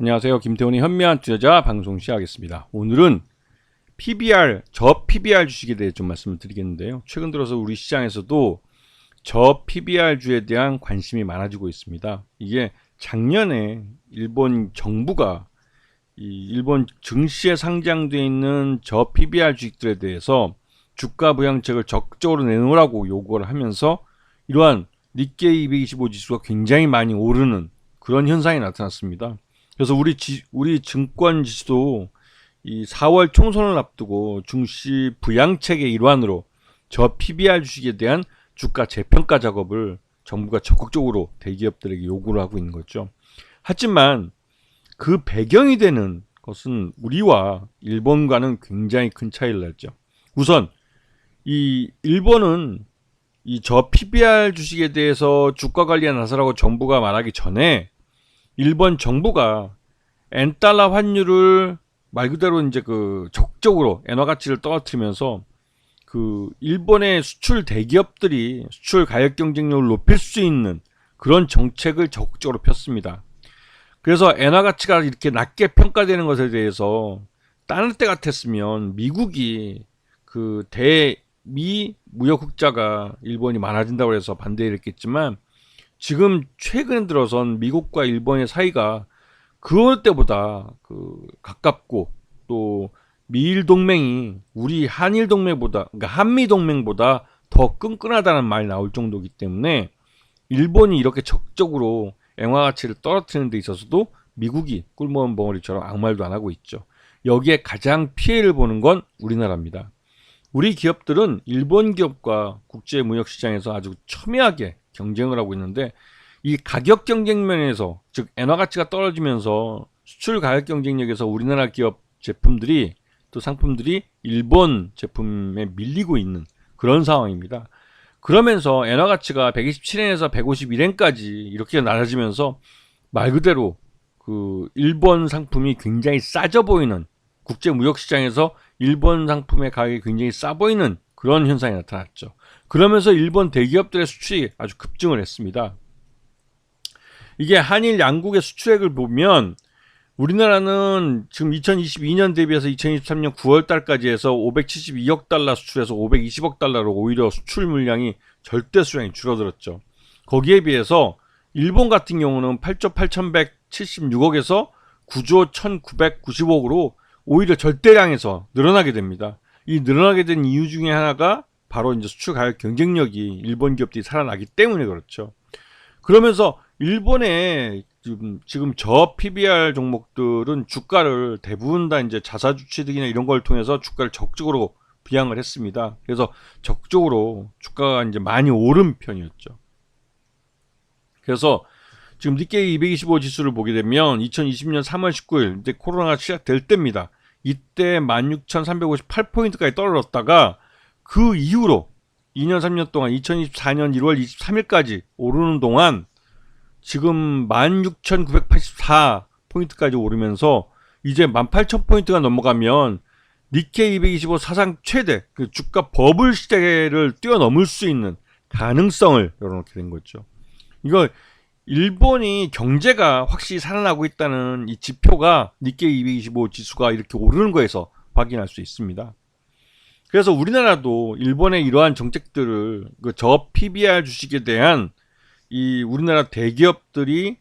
안녕하세요. 김태훈의 현미한 투자자 방송 시작하겠습니다. 오늘은 저 PBR 주식에 대해 좀 말씀을 드리겠는데요. 최근 들어서 우리 시장에서도 저 PBR 주에 대한 관심이 많아지고 있습니다. 이게 작년에 일본 정부가 이 일본 증시에 상장되어 있는 저 PBR 주식들에 대해서 주가 부양책을 적극적으로 내놓으라고 요구를 하면서 이러한 니케이 225 지수가 굉장히 많이 오르는 그런 현상이 나타났습니다. 그래서 우리 증권 지수도 이 4월 총선을 앞두고 증시 부양책의 일환으로 저 PBR 주식에 대한 주가 재평가 작업을 정부가 적극적으로 대기업들에게 요구를 하고 있는 거죠. 하지만 그 배경이 되는 것은 우리와 일본과는 굉장히 큰 차이를 냈죠. 우선 이 일본은 이 저 PBR 주식에 대해서 주가 관리에 나서라고 정부가 말하기 전에 일본 정부가 엔달러 환율을 말 그대로 이제 적극적으로 엔화 가치를 떨어뜨리면서 일본의 수출 대기업들이 수출 가격 경쟁력을 높일 수 있는 그런 정책을 적극적으로 폈습니다. 그래서 엔화 가치가 이렇게 낮게 평가되는 것에 대해서 다른 때 같았으면 미국이 대미 무역 흑자가 일본이 많아진다고 해서 반대를 했겠지만 지금 최근 들어선 미국과 일본의 사이가 그 때보다 가깝고 또 미일 동맹이 우리 한일 동맹보다 그러니까 한미 동맹보다 더 끈끈하다는 말이 나올 정도이기 때문에 일본이 이렇게 적극적으로 엔화 가치를 떨어뜨리는 데 있어서도 미국이 꿀먹은 벙어리처럼 아무 말도 안 하고 있죠. 여기에 가장 피해를 보는 건 우리나라입니다. 우리 기업들은 일본 기업과 국제 무역 시장에서 아주 첨예하게 경쟁을 하고 있는데 이 가격 경쟁 면에서 즉 엔화 가치가 떨어지면서 수출 가격 경쟁력에서 우리나라 기업 제품들이 또 상품들이 일본 제품에 밀리고 있는 그런 상황입니다. 그러면서 엔화 가치가 127엔에서 151엔까지 이렇게 낮아지면서 말 그대로 일본 상품이 굉장히 싸져 보이는 국제 무역 시장에서 일본 상품의 가격이 굉장히 싸 보이는 그런 현상이 나타났죠. 그러면서 일본 대기업들의 수출이 아주 급증을 했습니다. 이게 한일 양국의 수출액을 보면 우리나라는 지금 2022년 대비해서 2023년 9월 달까지 해서 572억 달러 수출해서 520억 달러로 오히려 수출 물량이 절대 수량이 줄어들었죠. 거기에 비해서 일본 같은 경우는 8조 8176억에서 9조 1995억으로 오히려 절대량에서 늘어나게 됩니다. 이 늘어나게 된 이유 중에 하나가 바로 이제 수출 가격 경쟁력이 일본 기업들이 살아나기 때문에 그렇죠. 그러면서 일본의 지금 저 PBR 종목들은 주가를 대부분 다 이제 자사주 취득이나 이런 걸 통해서 주가를 적극적으로 부양을 했습니다. 그래서 적극적으로 주가가 이제 많이 오른 편이었죠. 그래서 지금 니케이 225 지수를 보게 되면 2020년 3월 19일 이제 코로나가 시작될 때입니다. 이때 16,358포인트까지 떨어졌다가 그 이후로 2년 3년 동안 2024년 1월 23일까지 오르는 동안 지금 16,984포인트까지 오르면서 이제 18,000포인트가 넘어가면 니케이 225 사상 최대 주가 버블 시대를 뛰어넘을 수 있는 가능성을 열어놓게 된 거죠. 이거 일본이 경제가 확실히 살아나고 있다는 이 지표가 니케이 225 지수가 이렇게 오르는 거에서 확인할 수 있습니다. 그래서 우리나라도 일본의 이러한 정책들을 저 PBR 주식에 대한 이 우리나라 대기업들이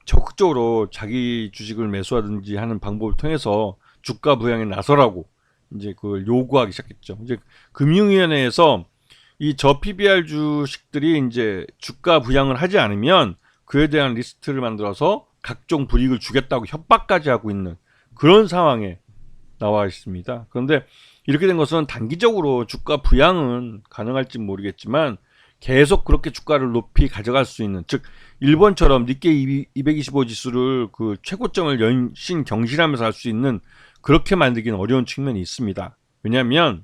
적극적으로 자기 주식을 매수하든지 하는 방법을 통해서 주가 부양에 나서라고 이제 그걸 요구하기 시작했죠. 이제 금융위원회에서 이 저 PBR 주식들이 이제 주가 부양을 하지 않으면 그에 대한 리스트를 만들어서 각종 불이익을 주겠다고 협박까지 하고 있는 그런 상황에 나와 있습니다. 그런데 이렇게 된 것은 단기적으로 주가 부양은 가능할지 모르겠지만 계속 그렇게 주가를 높이 가져갈 수 있는, 즉 일본처럼 니케이 225 지수를 최고점을 연신 경신하면서 할 수 있는 그렇게 만들기는 어려운 측면이 있습니다. 왜냐하면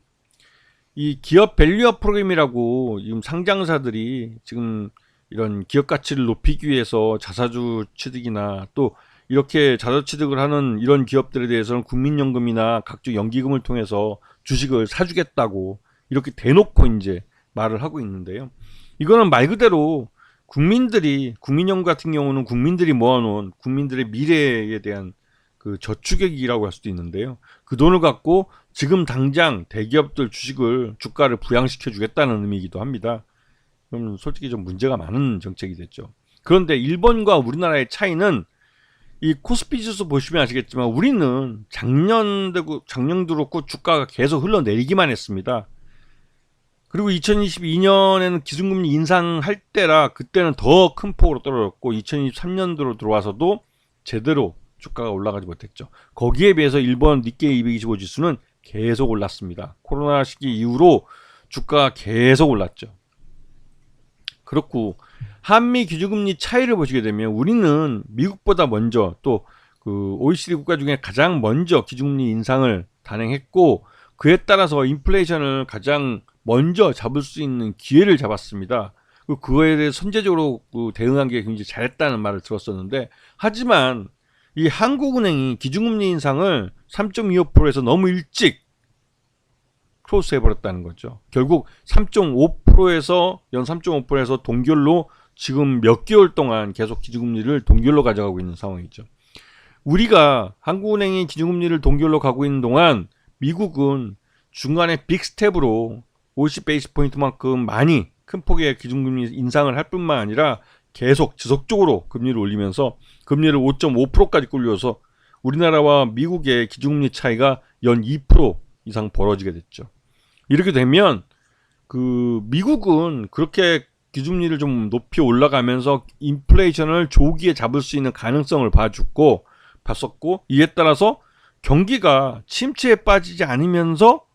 이 기업 밸류업 프로그램이라고 지금 상장사들이 지금 이런 기업 가치를 높이기 위해서 자사주 취득이나 또 이렇게 자사주 취득을 하는 이런 기업들에 대해서는 국민연금이나 각종 연기금을 통해서 주식을 사주겠다고 이렇게 대놓고 이제 말을 하고 있는데요. 이거는 말 그대로 국민연금 같은 경우는 국민들이 모아놓은 국민들의 미래에 대한 그 저축액이라고 할 수도 있는데요. 그 돈을 갖고 지금 당장 대기업들 주가를 부양시켜 주겠다는 의미이기도 합니다. 그럼 솔직히 좀 문제가 많은 정책이 됐죠. 그런데 일본과 우리나라의 차이는 이 코스피 지수 보시면 아시겠지만 우리는 작년도 그렇고 주가가 계속 흘러내리기만 했습니다. 그리고 2022년에는 기준금리 인상할 때라 그때는 더 큰 폭으로 떨어졌고 2023년도로 들어와서도 제대로 주가가 올라가지 못했죠. 거기에 비해서 일본 니케이 225 지수는 계속 올랐습니다. 코로나 시기 이후로 주가가 계속 올랐죠. 그렇고 한미 기준금리 차이를 보시게 되면 우리는 미국보다 먼저 또 그 OECD 국가 중에 가장 먼저 기준금리 인상을 단행했고 그에 따라서 인플레이션을 가장 먼저 잡을 수 있는 기회를 잡았습니다. 그거에 대해 선제적으로 대응한 게 굉장히 잘했다는 말을 들었었는데 하지만 이 한국은행이 기준금리 인상을 3.25%에서 너무 일찍 크로스 해버렸다는 거죠. 결국 3.5%에서 연 3.5%에서 동결로 지금 몇 개월 동안 계속 기준금리를 동결로 가져가고 있는 상황이죠. 우리가 한국은행이 기준금리를 동결로 가고 있는 동안 미국은 중간에 빅스텝으로 50베이스 포인트만큼 많이 큰 폭의 기준금리 인상을 할 뿐만 아니라 계속 지속적으로 금리를 올리면서 금리를 5.5%까지 끌려서 우리나라와 미국의 기준금리 차이가 연 2% 이상 벌어지게 됐죠. 이렇게 되면 그 미국은 그렇게 기준금리를 좀 높이 올라가면서 인플레이션을 조기에 잡을 수 있는 가능성을 봤었고 이에 따라서 경기가 침체에 빠지지 않으면서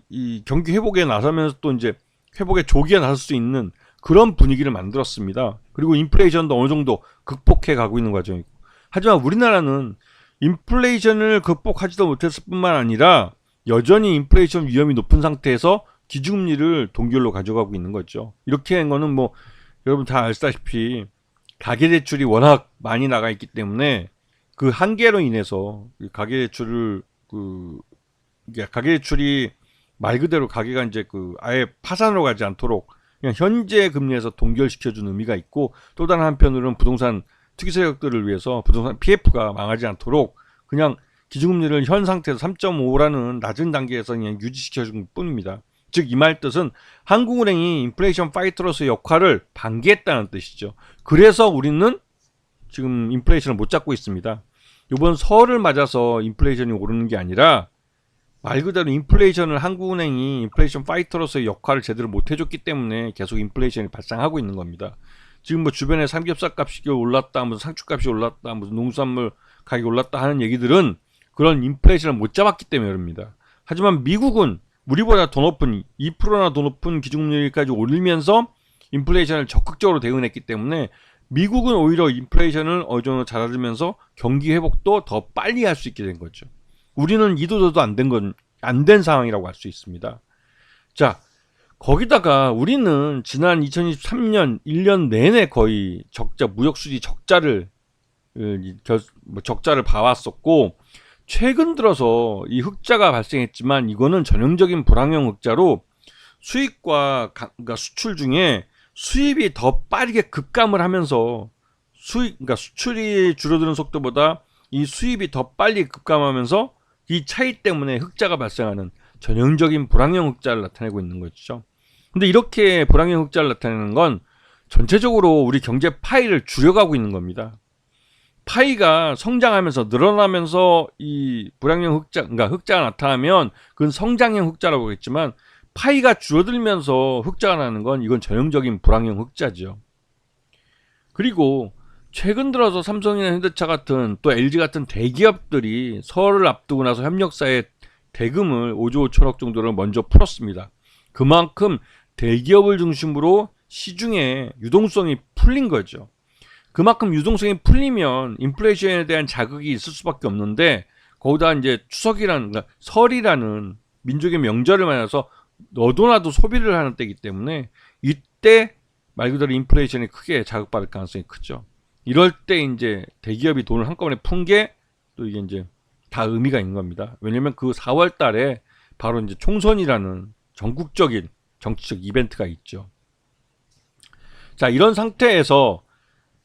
이 경기 회복에 나서면서 또 이제 회복에 조기에 나설 수 있는 그런 분위기를 만들었습니다. 그리고 인플레이션도 어느 정도 극복해 가고 있는 과정이고. 하지만 우리나라는 인플레이션을 극복하지도 못했을 뿐만 아니라 여전히 인플레이션 위험이 높은 상태에서 기준금리를 동결로 가져가고 있는 거죠. 이렇게 한 거는 뭐 여러분 다 아시다시피 가계대출이 워낙 많이 나가 있기 때문에 그 한계로 인해서 가계대출을 가계대출이 말 그대로 가계가 이제 아예 파산으로 가지 않도록 그냥 현재 금리에서 동결시켜준 의미가 있고 또 다른 한편으로는 부동산 투기 세력들을 위해서 부동산 PF가 망하지 않도록 그냥 기준금리를 현 상태에서 3.5라는 낮은 단계에서 그냥 유지시켜준 뿐입니다. 즉 이 말 뜻은 한국은행이 인플레이션 파이터로서의 역할을 방기했다는 뜻이죠. 그래서 우리는 지금 인플레이션을 못 잡고 있습니다. 이번 설을 맞아서 인플레이션이 오르는 게 아니라 말 그대로 인플레이션을 한국은행이 인플레이션 파이터로서의 역할을 제대로 못 해줬기 때문에 계속 인플레이션이 발생하고 있는 겁니다. 지금 뭐 주변에 삼겹살 값이 올랐다, 무슨 상추값이 올랐다, 무슨 농수산물 가격이 올랐다 하는 얘기들은 그런 인플레이션을 못 잡았기 때문에 그럽니다. 하지만 미국은 우리보다 더 높은 2%나 더 높은 기준금리까지 올리면서 인플레이션을 적극적으로 대응했기 때문에 미국은 오히려 인플레이션을 어느 정도 잘하면서 경기 회복도 더 빨리 할 수 있게 된 거죠. 우리는 이도저도 안 된 상황이라고 할 수 있습니다. 자, 거기다가 우리는 지난 2023년 1년 내내 거의 무역수지 적자를 봐왔었고 최근 들어서 이 흑자가 발생했지만 이거는 전형적인 불황형 흑자로 수입과 그러니까 수출 중에 수입이 더 빠르게 급감을 하면서 그러니까 수출이 줄어드는 속도보다 이 수입이 더 빨리 급감하면서 이 차이 때문에 흑자가 발생하는 전형적인 불황형 흑자를 나타내고 있는 것이죠. 근데 이렇게 불황형 흑자를 나타내는 건 전체적으로 우리 경제 파이를 줄여가고 있는 겁니다. 파이가 성장하면서 늘어나면서 이 불황형 흑자, 그러니까 흑자가 나타나면 그건 성장형 흑자라고 했지만 파이가 줄어들면서 흑자가 나는 건 이건 전형적인 불황형 흑자죠. 그리고 최근 들어서 삼성이나 현대차 같은 또 LG 같은 대기업들이 설을 앞두고 나서 협력사에 대금을 5조 5천억 정도를 먼저 풀었습니다. 그만큼 대기업을 중심으로 시중에 유동성이 풀린 거죠. 그만큼 유동성이 풀리면 인플레이션에 대한 자극이 있을 수밖에 없는데 거기다 이제 추석이라는 그러니까 설이라는 민족의 명절을 맞아서 너도나도 소비를 하는 때이기 때문에 이때 말 그대로 인플레이션이 크게 자극받을 가능성이 크죠. 이럴 때 이제 대기업이 돈을 한꺼번에 푼 게 또 이게 이제 다 의미가 있는 겁니다. 왜냐면 그 4월 달에 바로 이제 총선이라는 전국적인 정치적 이벤트가 있죠. 자, 이런 상태에서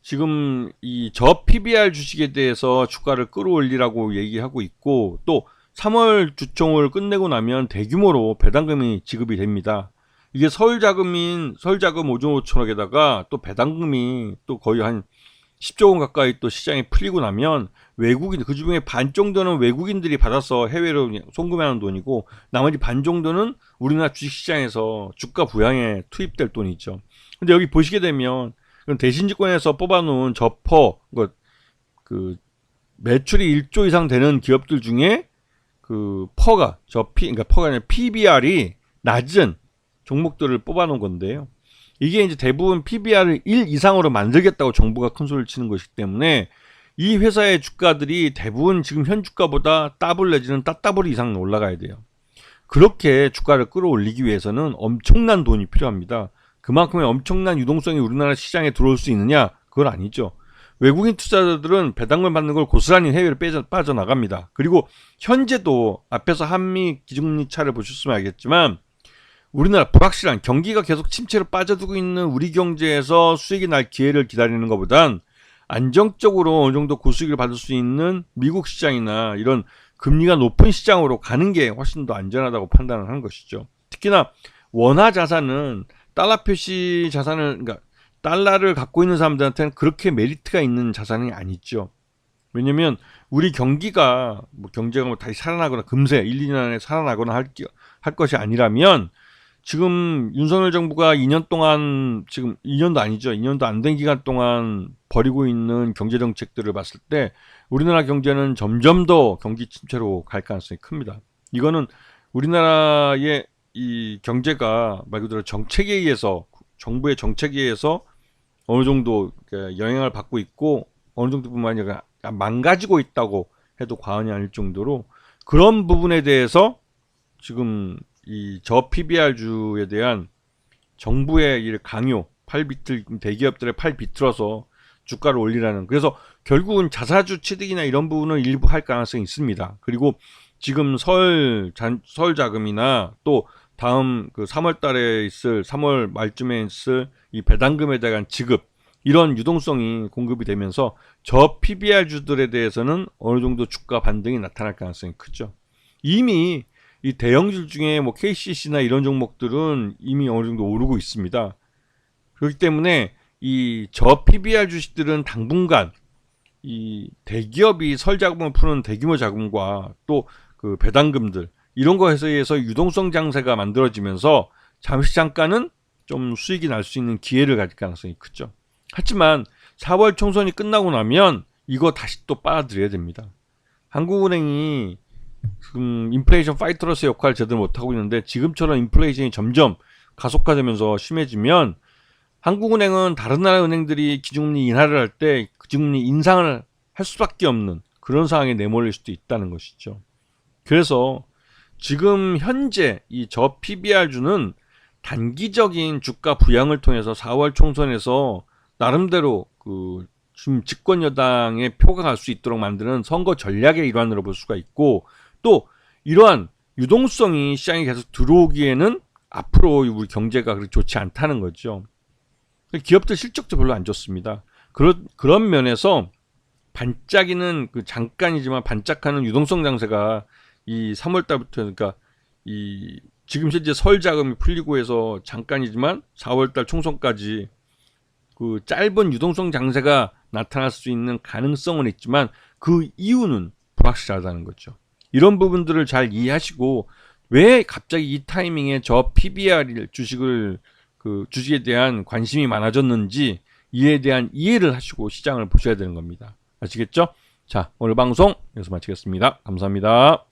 지금 이 저 PBR 주식에 대해서 주가를 끌어올리라고 얘기하고 있고, 또 3월 주총을 끝내고 나면 대규모로 배당금이 지급이 됩니다. 이게 서울자금 5조 5천억에다가 또 배당금이 또 거의 한 10조 원 가까이 또 시장에 풀리고 나면 외국인, 그 중에 반 정도는 외국인들이 받아서 해외로 송금하는 돈이고, 나머지 반 정도는 우리나라 주식시장에서 주가 부양에 투입될 돈이죠. 근데 여기 보시게 되면 대신증권에서 뽑아놓은 그 매출이 1조 이상 되는 기업들 중에 그 그러니까 퍼가 아니라 PBR이 낮은 종목들을 뽑아놓은 건데요. 이게 이제 대부분 PBR을 1 이상으로 만들겠다고 정부가 큰 소리를 치는 것이기 때문에 이 회사의 주가들이 대부분 지금 현 주가보다 더블 내지는 따따블 이상 올라가야 돼요. 그렇게 주가를 끌어올리기 위해서는 엄청난 돈이 필요합니다. 그만큼의 엄청난 유동성이 우리나라 시장에 들어올 수 있느냐? 그건 아니죠. 외국인 투자자들은 배당금 받는 걸 고스란히 해외로 빠져나갑니다. 그리고 현재도 앞에서 한미 기준금리 차를 보셨으면 알겠지만 우리나라 불확실한 경기가 계속 침체로 빠져들고 있는 우리 경제에서 수익이 날 기회를 기다리는 것보단 안정적으로 어느 정도 고수익을 받을 수 있는 미국 시장이나 이런 금리가 높은 시장으로 가는 게 훨씬 더 안전하다고 판단을 하는 것이죠. 특히나 원화 자산은 달러 표시 자산을, 그러니까 달러를 갖고 있는 사람들한테는 그렇게 메리트가 있는 자산이 아니죠. 왜냐면 우리 경기가 경제가 다시 살아나거나 금세 1, 2년 안에 살아나거나 할 것이 아니라면 지금 윤석열 정부가 2년 동안, 지금 2년도 아니죠. 2년도 안 된 기간 동안 벌이고 있는 경제 정책들을 봤을 때 우리나라 경제는 점점 더 경기 침체로 갈 가능성이 큽니다. 이거는 우리나라의 이 경제가 말 그대로 정책에 의해서, 정부의 정책에 의해서 어느 정도 영향을 받고 있고 어느 정도뿐만 아니라 망가지고 있다고 해도 과언이 아닐 정도로, 그런 부분에 대해서 지금 이 저 PBR주에 대한 정부의 이 강요, 대기업들의 팔 비틀어서 주가를 올리라는, 그래서 결국은 자사주 취득이나 이런 부분을 일부 할 가능성이 있습니다. 그리고 지금 설 자금이나 또 다음 그 3월 달에 있을, 3월 말쯤에 있을 이 배당금에 대한 지급, 이런 유동성이 공급이 되면서 저 PBR주들에 대해서는 어느 정도 주가 반등이 나타날 가능성이 크죠. 이미 이 대형주 중에 뭐 KCC나 이런 종목들은 이미 어느 정도 오르고 있습니다. 그렇기 때문에 이 저 PBR 주식들은 당분간 이 대기업이 설 자금을 푸는 대규모 자금과 또 그 배당금들, 이런 것에 의해서 유동성 장세가 만들어지면서 잠깐은 좀 수익이 날 수 있는 기회를 가질 가능성이 크죠. 하지만 4월 총선이 끝나고 나면 이거 다시 또 빨아들여야 됩니다. 한국은행이 지금 인플레이션 파이터로서 역할을 제대로 못하고 있는데, 지금처럼 인플레이션이 점점 가속화되면서 심해지면 한국은행은 다른 나라 은행들이 기준금리 인하를 할 때 기준금리 인상을 할 수밖에 없는 그런 상황에 내몰릴 수도 있다는 것이죠. 그래서 지금 현재 이 저 PBR주는 단기적인 주가 부양을 통해서 4월 총선에서 나름대로 그 지금 집권 여당의 표가 갈 수 있도록 만드는 선거 전략의 일환으로 볼 수가 있고, 또 이러한 유동성이 시장에 계속 들어오기에는 앞으로 우리 경제가 그렇게 좋지 않다는 거죠. 기업들 실적도 별로 안 좋습니다. 그런 면에서 반짝이는, 그 잠깐이지만 반짝하는 유동성 장세가 이 3월 달부터, 그러니까 이 지금 현재 설 자금이 풀리고 해서 잠깐이지만 4월 달 총선까지 그 짧은 유동성 장세가 나타날 수 있는 가능성은 있지만 그 이유는 불확실하다는 거죠. 이런 부분들을 잘 이해하시고, 왜 갑자기 이 타이밍에 저 PBR 주식에 대한 관심이 많아졌는지 이에 대한 이해를 하시고 시장을 보셔야 되는 겁니다. 아시겠죠? 자, 오늘 방송 여기서 마치겠습니다. 감사합니다.